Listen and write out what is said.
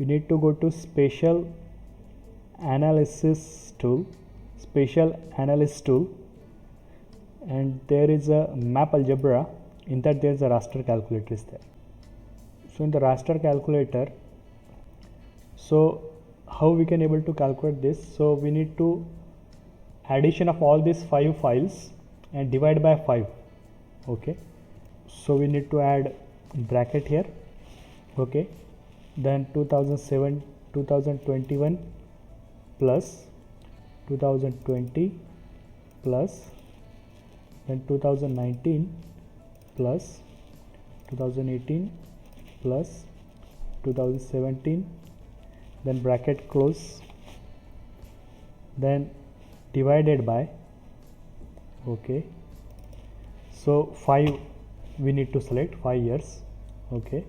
you need to go to spatial analysis tool, and there is a map algebra. In that there is a raster calculator is there. So in the raster calculator, so how we can able to calculate this? So we need to addition of all these 5 files and divide by 5. Okay, so we need to add bracket here. Okay, then 2021 plus 2020 plus then 2019 plus 2018 plus 2017, then bracket close, then divided by, okay, so 5 we need to select 5 years. Okay,